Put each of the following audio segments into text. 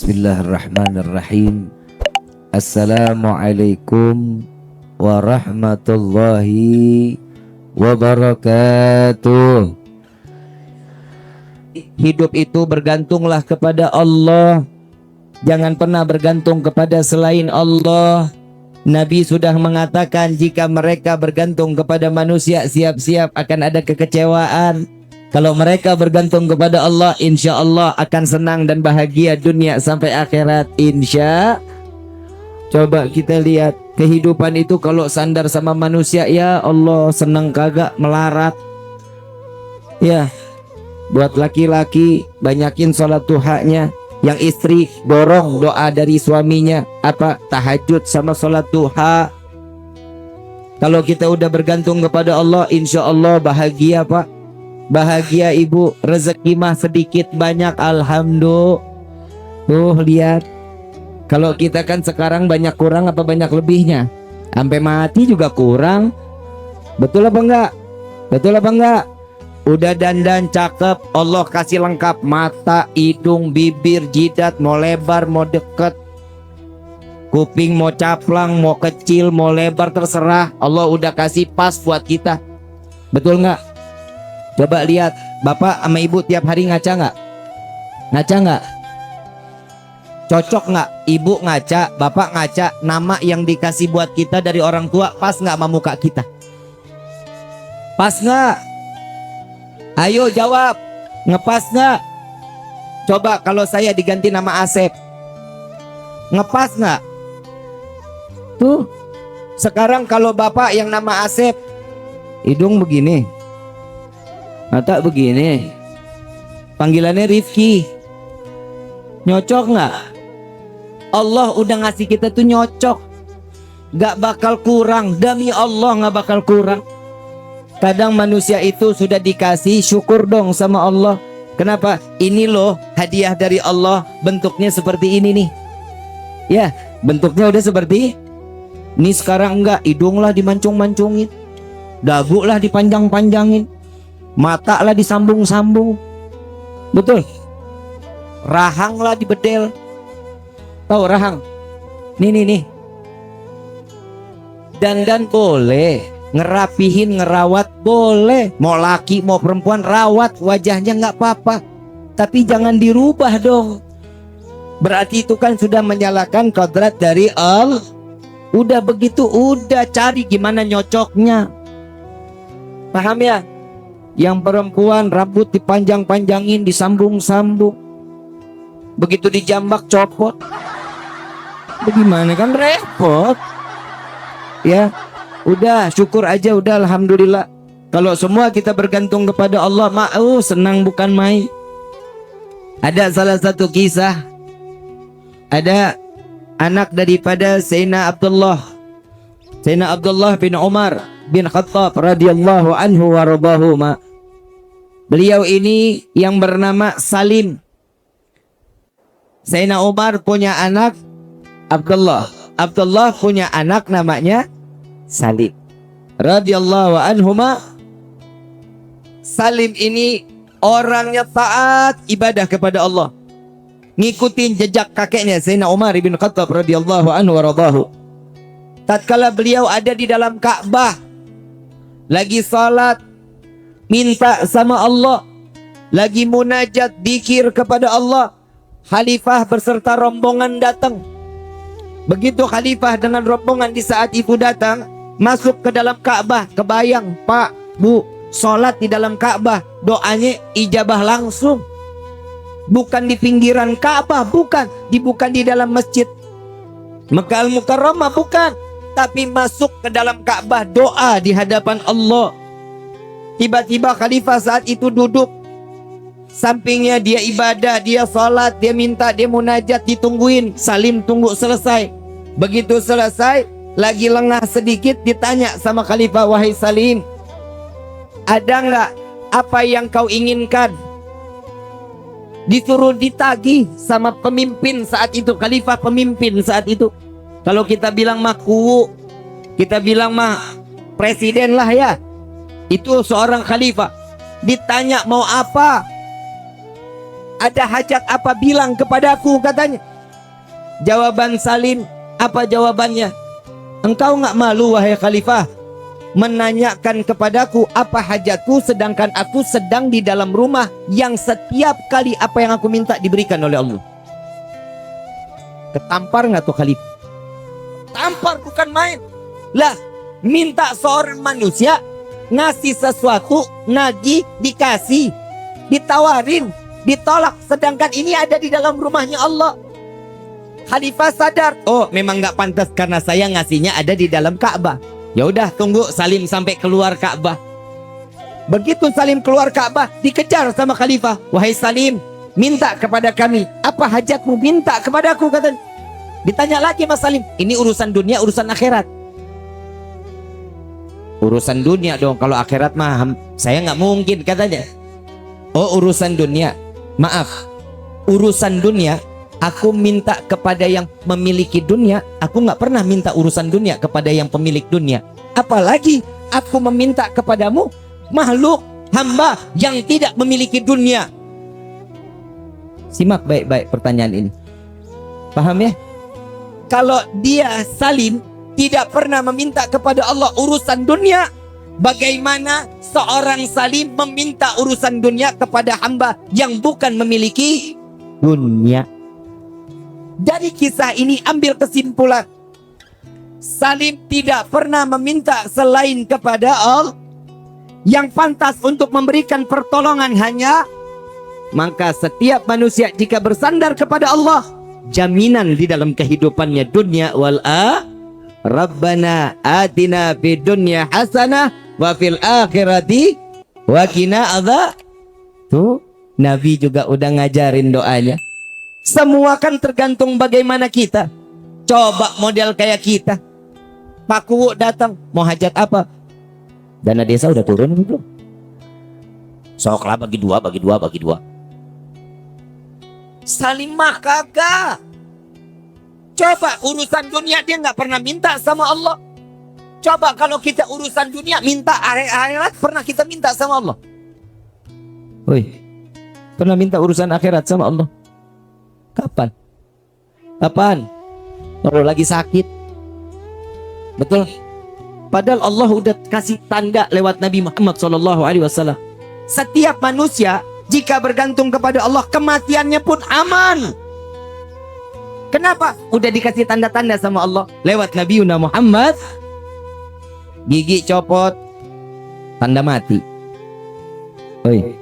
Bismillahirrahmanirrahim. Assalamualaikum warahmatullahi wabarakatuh. Hidup itu bergantunglah kepada Allah. Jangan pernah bergantung kepada selain Allah. Nabi sudah mengatakan jika mereka bergantung kepada manusia, siap-siap akan ada kekecewaan. Kalau mereka bergantung kepada Allah, insya Allah akan senang dan bahagia dunia sampai akhirat, insya. Coba kita lihat kehidupan itu kalau sandar sama manusia, ya Allah senang kagak melarat. Ya, buat laki-laki banyakin sholat duhanya. Yang istri dorong doa dari suaminya, apa? Tahajud sama sholat duha. Kalau kita udah bergantung kepada Allah, insya Allah bahagia Pak. Bahagia ibu, rezeki mah sedikit banyak alhamdulillah. Tuh lihat, kalau kita kan sekarang banyak kurang apa banyak lebihnya? Sampai mati juga kurang. Betul apa enggak? Betul apa enggak? Udah dandan cakep, Allah kasih lengkap, mata, hidung, bibir, jidat, mau lebar, mau deket, kuping mau caplang, mau kecil, mau lebar, terserah. Allah udah kasih pas buat kita. Betul nggak? Coba lihat, bapak sama ibu tiap hari ngaca nggak? Ngaca nggak? Cocok nggak? Ibu ngaca, bapak ngaca, nama yang dikasih buat kita dari orang tua pas nggak sama muka kita? Pas nggak? Ayo jawab, ngepas nggak? Coba kalau saya diganti nama Asep, ngepas nggak? Tuh, sekarang kalau bapak yang nama Asep, hidung begini, mata begini, panggilannya Rifki, nyocok nggak? Allah udah ngasih kita tuh nyocok, gak bakal kurang, demi Allah gak bakal kurang. Kadang manusia itu sudah dikasih, syukur dong sama Allah. Kenapa? Ini loh hadiah dari Allah, bentuknya seperti ini nih. Ya, bentuknya udah seperti ini. Sekarang enggak, hidung lah dimancung-mancungin, dagu lah dipanjang-panjangin, mata lah disambung-sambung. Betul. Rahang lah dibedel. Tahu rahang? Nih. Dandan boleh, ngerapihin, ngerawat boleh. Mau laki mau perempuan rawat wajahnya nggak apa-apa, tapi jangan dirubah dong. Berarti itu kan sudah menyalakan kodrat dari Allah. Udah begitu, udah cari gimana nyocoknya. Paham ya? Yang perempuan rambut dipanjang-panjangin, disambung-sambung, begitu dijambak copot. Bagaimana, kan repot. Ya, udah syukur aja, udah alhamdulillah. Kalau semua kita bergantung kepada Allah, mau senang bukan main. Ada salah satu kisah, ada anak daripada Sayyidina Abdullah bin Umar bin Khattab radhiyallahu anhu wa radahuma. Beliau ini yang bernama Salim. Sayyidina Umar punya anak Abdullah punya anak namanya Salim radhiyallahu anhuma. Salim ini orangnya taat ibadah kepada Allah, ngikutin jejak kakeknya Sayyidina Umar bin Khattab radhiyallahu anhu waradahu. Tatkala beliau ada di dalam Ka'bah lagi salat, minta sama Allah, lagi munajat dzikir kepada Allah, khalifah beserta rombongan datang. Begitu khalifah dengan rombongan di saat itu datang, masuk ke dalam Ka'bah, kebayang Pak, Bu, sholat di dalam Ka'bah, doanya ijabah langsung. Bukan di pinggiran Ka'bah, bukan di dalam masjid Makkah Al-Mukarramah, bukan, tapi masuk ke dalam Ka'bah, doa di hadapan Allah. Tiba-tiba khalifah saat itu duduk, sampingnya dia ibadah, dia sholat, dia minta, dia munajat, ditungguin. Salim tunggu selesai. Begitu selesai, lagi lengah sedikit, ditanya sama khalifah, wahai Salim, ada nggak apa yang kau inginkan? Disuruh ditagih sama pemimpin saat itu, khalifah pemimpin saat itu. Kalau kita bilang mah kuwu, kita bilang mah presiden lah ya. Itu seorang khalifah. Ditanya mau apa? Ada hajat apa, bilang kepadaku, katanya. Jawaban Salim, apa jawabannya? Engkau nggak malu wahai khalifah menanyakan kepadaku apa hajatku, sedangkan aku sedang di dalam rumah yang setiap kali apa yang aku minta diberikan oleh Allah. Ketampar nggak tuh khalifah? Tampar, bukan main. Lah, minta seorang manusia ngasih sesuatu, nagih, dikasih, ditawarin, ditolak, sedangkan ini ada di dalam rumahnya Allah. Khalifah sadar, oh memang nggak pantas karena saya ngasihnya ada di dalam Ka'bah. Ya udah, tunggu Salim sampai keluar Ka'bah. Begitu Salim keluar Ka'bah, dikejar sama khalifah. Wahai Salim, minta kepada kami, apa hajatmu? Minta kepadaku, kata. Ditanya lagi Mas Salim, ini urusan dunia, urusan akhirat. Urusan dunia dong, kalau akhirat mah saya nggak mungkin, katanya. Oh, urusan dunia, maaf, urusan dunia aku minta kepada yang memiliki dunia. Aku nggak pernah minta urusan dunia kepada yang pemilik dunia. Apalagi aku meminta kepadamu, makhluk hamba yang tidak memiliki dunia. Simak baik-baik pertanyaan ini. Paham ya? Kalau dia Salim tidak pernah meminta kepada Allah urusan dunia, bagaimana seorang Salim meminta urusan dunia kepada hamba yang bukan memiliki dunia? Dari kisah ini ambil kesimpulan, Salim tidak pernah meminta selain kepada Allah. Yang pantas untuk memberikan pertolongan hanya, maka setiap manusia jika bersandar kepada Allah, jaminan di dalam kehidupannya dunia wal Rabbana atina fid dunya hasanah wa fil akhirati wa qina adzab. Tuh, Nabi juga udah ngajarin doanya. Semua kan tergantung bagaimana kita. Coba model kayak kita, Pak Kuwu datang, mau hajat apa? Dana desa udah turun belum? Soklah bagi dua. Salim mah kagak. Coba urusan dunia dia nggak pernah minta sama Allah. Coba kalau kita urusan dunia minta akhirat, pernah kita minta sama Allah? Woi, pernah minta urusan akhirat sama Allah? Kapan? Kalau lagi sakit. Betul. Padahal Allah udah kasih tanda lewat Nabi Muhammad SAW. Setiap manusia jika bergantung kepada Allah, kematiannya pun aman. Kenapa? Udah dikasih tanda-tanda sama Allah lewat Nabi Muhammad. Gigi copot, tanda mati. Oi,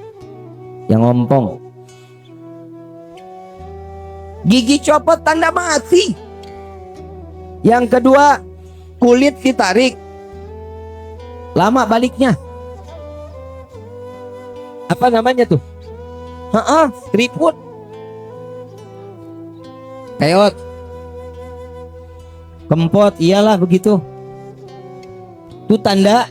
yang ngompong. Gigi copot, tanda mati. Yang kedua, kulit ditarik, lama baliknya. Apa namanya tuh? Keriput. Keot. Kempot, iyalah begitu. Itu tanda.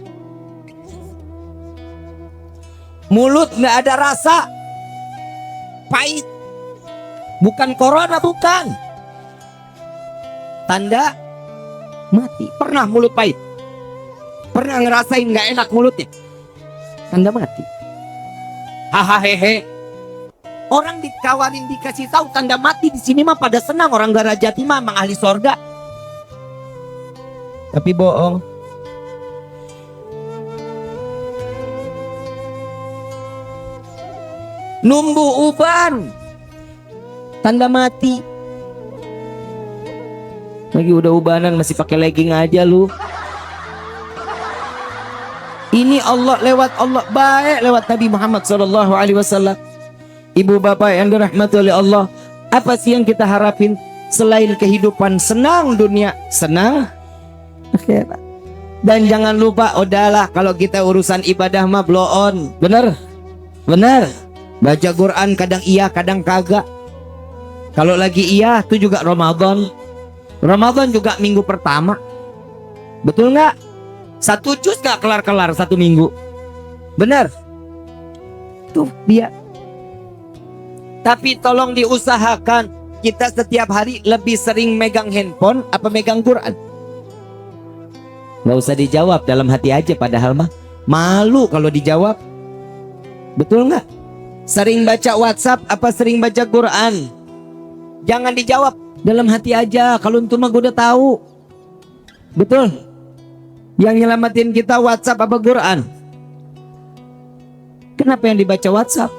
Mulut nggak ada rasa, pahit. Bukan corona, bukan. Tanda mati. Pernah mulut pahit? Pernah ngerasain nggak enak mulutnya? Tanda mati. Hahaha. Orang dikawarin dikasih tahu tanda mati di sini mah pada senang, orang Garajati mah emang ahli sorga. Tapi bohong. Numbu uban, tanda mati. Lagi udah ubanan masih pakai legging aja lu. Ini Allah, lewat Allah, baik lewat Nabi Muhammad SAW. Ibu bapak yang dirahmati oleh Allah, apa sih yang kita harapin selain kehidupan senang dunia, senang akhirat? Dan jangan lupa, udahlah kalau kita urusan ibadah mah blow on. Bener? Baca Quran kadang iya kadang kagak. Kalau lagi iya itu juga Ramadan juga minggu pertama. Betul nggak? 1 juz nggak kelar-kelar 1 minggu. Bener? Tuh dia. Tapi tolong diusahakan kita setiap hari lebih sering megang handphone apa megang Quran. Nggak usah dijawab, dalam hati aja, padahal mah malu kalau dijawab. Betul nggak? Sering baca WhatsApp apa sering baca Quran? Jangan dijawab, Dalam hati aja. Kalau untuk mah gue udah tahu. Betul. Yang nyelamatin kita WhatsApp apa Quran? Kenapa yang dibaca WhatsApp?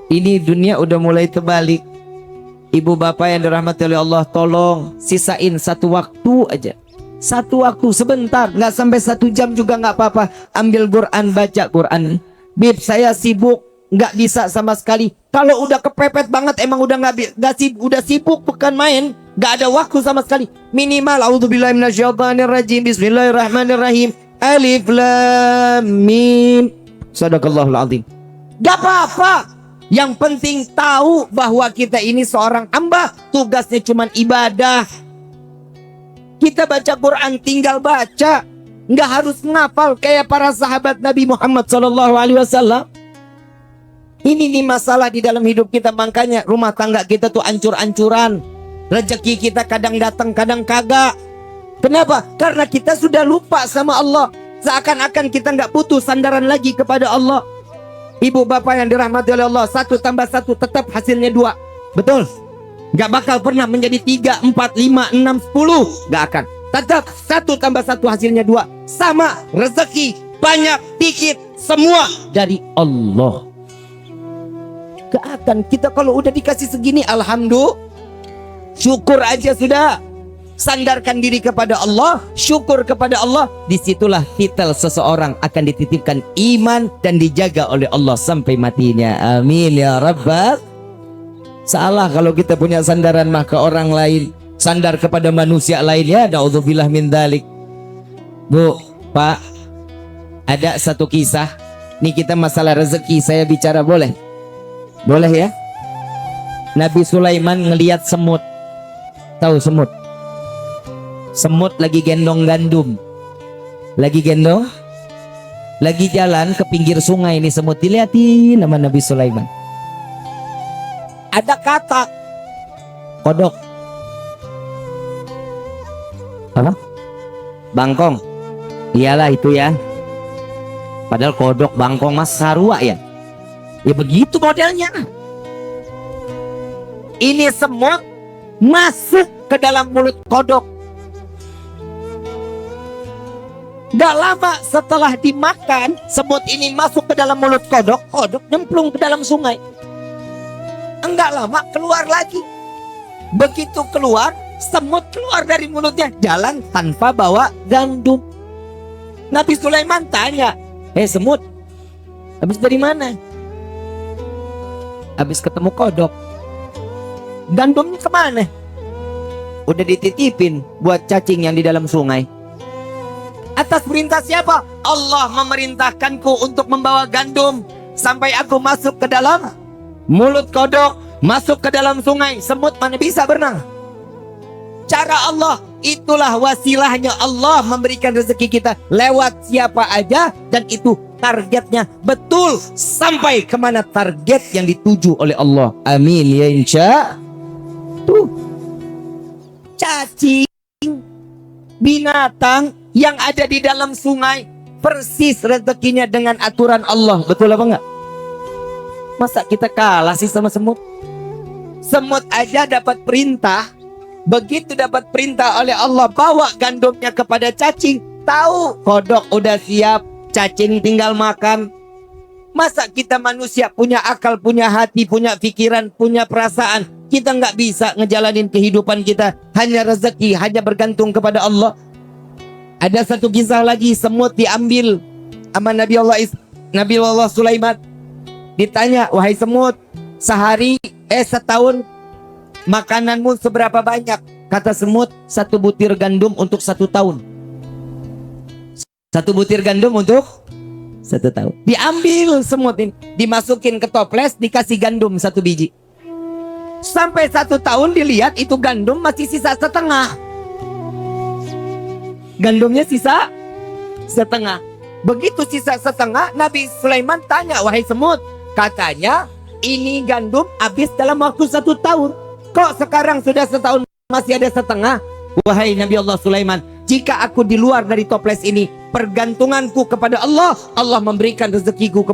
Ini dunia udah mulai terbalik. Ibu bapak yang dirahmati oleh Allah, tolong sisain satu waktu aja. Satu waktu sebentar, nggak sampai 1 jam juga nggak apa-apa. Ambil Quran, baca Quran. Bib, saya sibuk, nggak bisa sama sekali. Kalau udah kepepet banget, emang udah udah sibuk, bukan main. Nggak ada waktu sama sekali. Minimal, a'udzubillahi minasyaitonirrajim, bismillahirrahmanirrahim, alif lam mim, sadaqallahul azim. Gak apa-apa. Yang penting tahu bahwa kita ini seorang hamba, tugasnya cuma ibadah. Kita baca Quran tinggal baca, nggak harus ngapal kayak para sahabat Nabi Muhammad SAW. Ini nih masalah di dalam hidup kita, makanya rumah tangga kita tuh ancur-ancuran. Rezeki kita kadang datang, kadang kagak. Kenapa? Karena kita sudah lupa sama Allah. Seakan-akan kita nggak butuh sandaran lagi kepada Allah. Ibu bapak yang dirahmati oleh Allah, 1 tambah 1 tetap hasilnya 2. Betul? Gak bakal pernah menjadi 3, 4, 5, 6, 10. Gak akan. Tetap 1 tambah 1 hasilnya 2. Sama. Rezeki banyak, dikit, semua dari Allah. Gak akan. Kita kalau udah dikasih segini, alhamdulillah, syukur aja sudah. Sandarkan diri kepada Allah, syukur kepada Allah. Disitulah titel seseorang akan dititipkan iman dan dijaga oleh Allah sampai matinya. Amin ya Rabbal. Salah kalau kita punya sandaran mah ke orang lain, sandar kepada manusia lain, ya naudzubillah min dzalik. Bu, Pak, ada satu kisah. Nih kita masalah rezeki, saya bicara boleh? Boleh ya? Nabi Sulaiman ngelihat semut. Tahu semut? Semut lagi gendong gandum. Lagi gendong? Lagi jalan ke pinggir sungai nih semut, dilihatin sama Nabi Sulaiman. Ada katak, kodok, apa? Bangkong. Iyalah itu ya. Padahal kodok, bangkong mas sarua ya. Ya begitu modelnya. Ini semut masuk ke dalam mulut kodok. Gak lama setelah dimakan, semut ini masuk ke dalam mulut kodok. Kodok nyemplung ke dalam sungai. Enggak lama keluar lagi. Begitu keluar, semut keluar dari mulutnya, jalan tanpa bawa gandum. Nabi Sulaiman tanya, semut, habis dari mana? Habis ketemu kodok. Gandumnya kemana? Udah dititipin buat cacing yang di dalam sungai. Atas perintah siapa? Allah memerintahkanku untuk membawa gandum sampai aku masuk ke dalam mulut kodok, masuk ke dalam sungai. Semut mana bisa berenang? Cara Allah, itulah wasilahnya Allah memberikan rezeki kita lewat siapa aja, dan itu targetnya betul sampai kemana target yang dituju oleh Allah. Amin ya insya. Tuh, cacing, binatang yang ada di dalam sungai persis rezekinya dengan aturan Allah. Betul apa enggak? Masa kita kalah sih sama semut? Semut aja dapat perintah. Begitu dapat perintah oleh Allah, bawa gandumnya kepada cacing. Tahu kodok udah siap, cacing tinggal makan. Masa kita manusia punya akal, punya hati, punya pikiran, punya perasaan, kita nggak bisa ngejalanin kehidupan kita hanya rezeki, hanya bergantung kepada Allah? Ada satu kisah lagi, semut diambil sama Nabi Allah Sulaiman. Ditanya, wahai semut, setahun makananmu seberapa banyak? Kata semut, 1 butir gandum untuk 1 tahun. 1 butir gandum untuk 1 tahun. Diambil semut ini, dimasukin ke toples, dikasih gandum 1 biji. Sampai 1 tahun dilihat itu gandum masih sisa setengah. Gandumnya sisa setengah. Begitu sisa setengah, Nabi Sulaiman tanya, wahai semut, katanya ini gandum habis dalam waktu 1 tahun. Kok sekarang sudah setahun masih ada setengah? Wahai Nabi Allah Sulaiman, jika aku di luar dari toples ini, pergantunganku kepada Allah, Allah memberikan rezekiku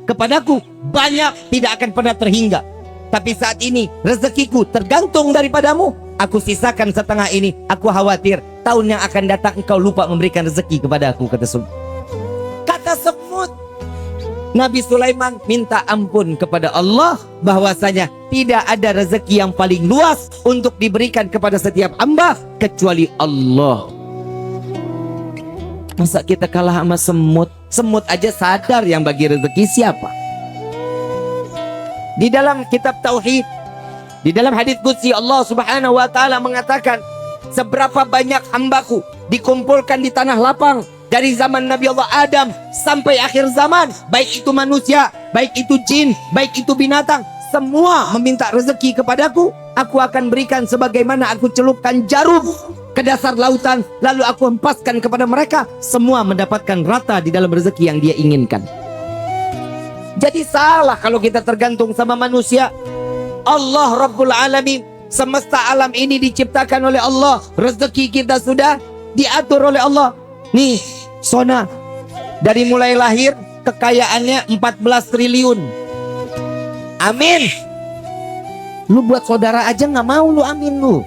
kepadaku banyak, tidak akan pernah terhingga. Tapi saat ini rezekiku tergantung daripadamu. Aku sisakan setengah ini. Aku khawatir tahun yang akan datang engkau lupa memberikan rezeki kepada aku, kata semut. Kata semut. Nabi Sulaiman minta ampun kepada Allah bahwasanya tidak ada rezeki yang paling luas untuk diberikan kepada setiap hamba kecuali Allah. Masa kita kalah sama semut? Semut aja sadar yang bagi rezeki siapa. Di dalam kitab Tauhid, di dalam hadis qudsi, Allah Subhanahu wa taala mengatakan, seberapa banyak hambaku dikumpulkan di tanah lapang dari zaman Nabi Allah Adam sampai akhir zaman, baik itu manusia, baik itu jin, baik itu binatang, semua meminta rezeki kepadaku, aku akan berikan sebagaimana aku celupkan jarum ke dasar lautan, lalu aku hempaskan kepada mereka, semua mendapatkan rata di dalam rezeki yang dia inginkan. Jadi salah kalau kita tergantung sama manusia. Allah Rabbul Alamin, semesta alam ini diciptakan oleh Allah, rezeki kita sudah diatur oleh Allah. Nih Sona, dari mulai lahir kekayaannya 14 triliun. Amin. Lu buat saudara aja nggak mau lu amin lu.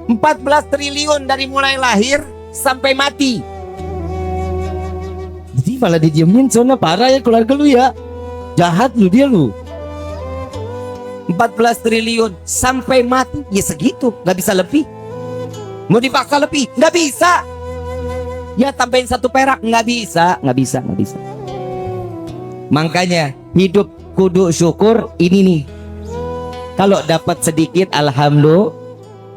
14 triliun dari mulai lahir sampai mati. Jadi malah didiemin. Sona, parah ya keluarga lu ya. Jahat lu dia lu. 14 triliun sampai mati, ya segitu, nggak bisa lebih. Mau dipaksa lebih, nggak bisa. Ya tambahin 1 perak, nggak bisa. Makanya hidup kudu syukur ini nih. Kalau dapat sedikit alhamdulillah,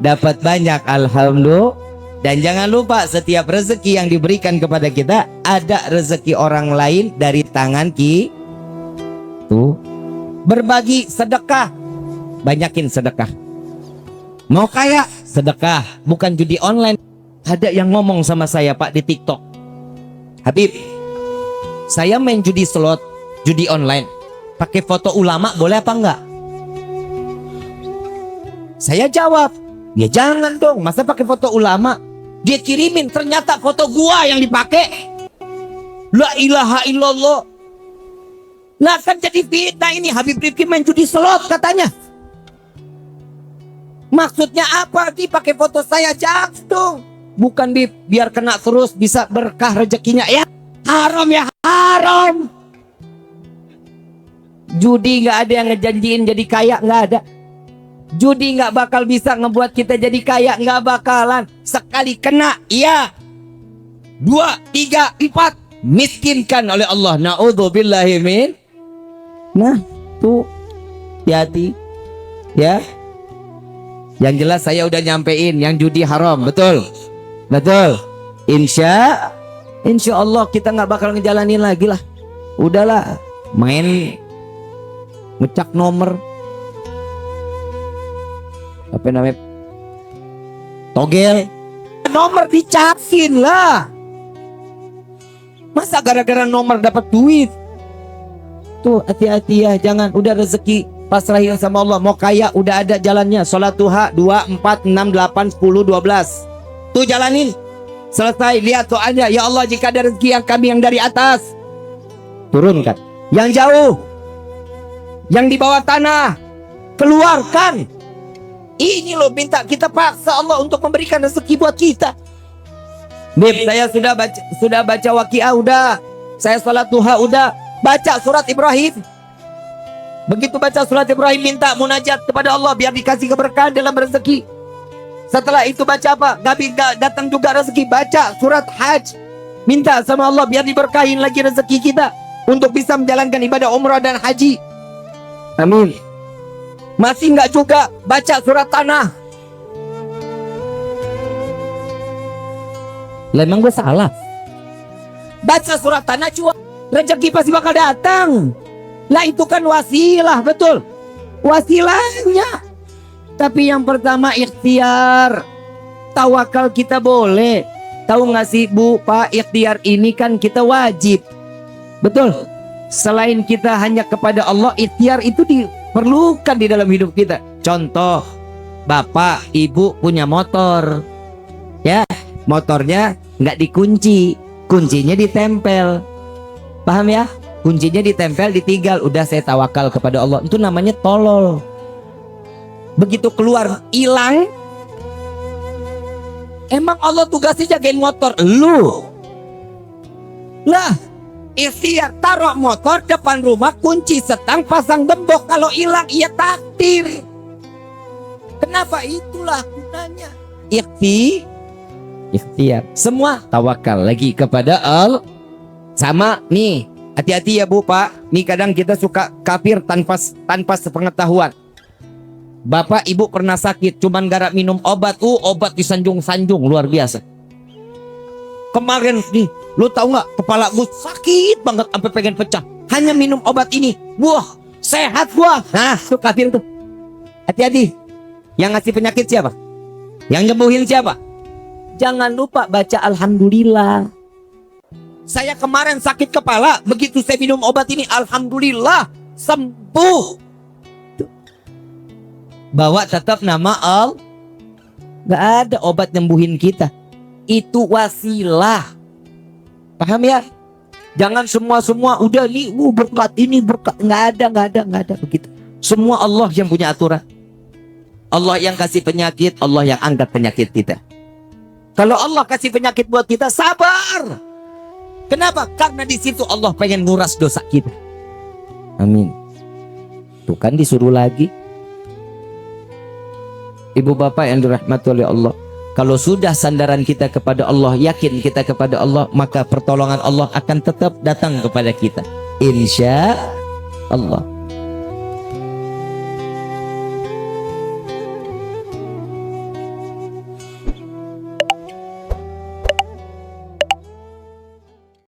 dapat banyak alhamdulillah. Dan jangan lupa setiap rezeki yang diberikan kepada kita ada rezeki orang lain dari tangan tuh. Berbagi sedekah, banyakin sedekah. Mau kaya sedekah, bukan judi online. Ada yang ngomong sama saya Pak di TikTok, Habib, saya main judi slot, judi online, pakai foto ulama boleh apa enggak? Saya jawab, ya jangan dong, masa pakai foto ulama? Dia kirimin, ternyata foto gua yang dipakai. La ilaha illallah. Lah kan jadi fitnah ini. Habib Rifki main judi slot katanya. Maksudnya apa? Dipakai foto saya, jangan dong. Bukan biar kena terus bisa berkah rezekinya. Ya haram, ya haram. Judi nggak ada yang ngejanjiin jadi kaya, nggak ada. Judi nggak bakal bisa ngebuat kita jadi kaya, nggak bakalan. Sekali kena, iya. 2, 3, 4 miskinkan oleh Allah. Na'udzubillahi min. Nah, tuh hati-hati ya. Yang jelas saya udah nyampein yang judi haram, betul. Betul. Insya Allah kita nggak bakal ngejalanin lagi lah. Udahlah, main ngecak nomor. Apa namanya, togel nomor dicakin lah. Masa gara-gara nomor dapat duit? Tuh hati-hati ya, jangan. Udah rezeki pasrahin sama Allah. Mau kaya udah ada jalannya. Sholat duha 2, 4, 6, 8, 10, 12. Tuh jalanin. Selesai, lihat doanya. Ya Allah, jika ada rezeki yang kami yang dari atas, turunkan. Yang jauh, yang di bawah tanah, keluarkan. Ini loh, minta kita paksa Allah untuk memberikan rezeki buat kita. Bib, saya sudah baca Waqiah, udah. Saya sholat duha, udah. Baca surat Ibrahim. Begitu baca surat Ibrahim, minta munajat kepada Allah biar dikasih keberkahan dalam rezeki. Setelah itu baca apa? Gak datang juga rezeki, baca surat Hajj. Minta sama Allah biar diberkahin lagi rezeki kita untuk bisa menjalankan ibadah umrah dan haji. Amin. Masih nggak juga, baca surat Tanah. Lah emang gue salah? Baca surat Tanah cuma rezeki pasti bakal datang. Lah itu kan wasilah, betul. Wasilahnya. Tapi yang pertama ikhtiar. Tawakal kita boleh. Tahu nggak sih Bu, Pak, ikhtiar ini kan kita wajib. Betul. Selain kita hanya kepada Allah, ikhtiar itu diperlukan di dalam hidup kita. Contoh, bapak, ibu punya motor. Ya, motornya nggak dikunci, kuncinya ditempel. Paham ya? kuncinya ditempel, ditinggal. Udah saya tawakal kepada Allah. Itu namanya tolol. Begitu keluar hilang. Emang Allah tugasnya jagain motor lu? Lah, ikhtiar taruh motor depan rumah, kunci setang, pasang gembok. Kalau hilang ia takdir. Kenapa? Itulah gunanya ikhtiar. Semua tawakal lagi kepada Allah. Sama nih, hati-hati ya Bu Pak. Nih kadang kita suka kafir tanpa sepengetahuan. Bapak Ibu pernah sakit, cuman gara minum obat, obat disanjung-sanjung luar biasa. Kemarin nih, lu tahu nggak, kepala gue sakit banget sampai pengen pecah. Hanya minum obat ini, wah sehat gua. Nah, tuh kafir tuh. Hati-hati. Yang ngasih penyakit siapa? Yang nyembuhin siapa? Jangan lupa baca alhamdulillah. Saya kemarin sakit kepala, begitu saya minum obat ini, alhamdulillah sembuh. Bawa tetap nama Allah. Gak ada obat nyembuhin kita. Itu wasilah. Paham ya? Jangan semua udah nih berkat ini berkat. Nggak ada begitu. Semua Allah yang punya aturan. Allah yang kasih penyakit, Allah yang angkat penyakit kita. Kalau Allah kasih penyakit buat kita, sabar. Kenapa? Karena di situ Allah pengen nguras dosa kita. Amin. Tuh kan disuruh lagi. Ibu bapak yang dirahmati oleh Allah, kalau sudah sandaran kita kepada Allah, yakin kita kepada Allah, maka pertolongan Allah akan tetap datang kepada kita, insya Allah.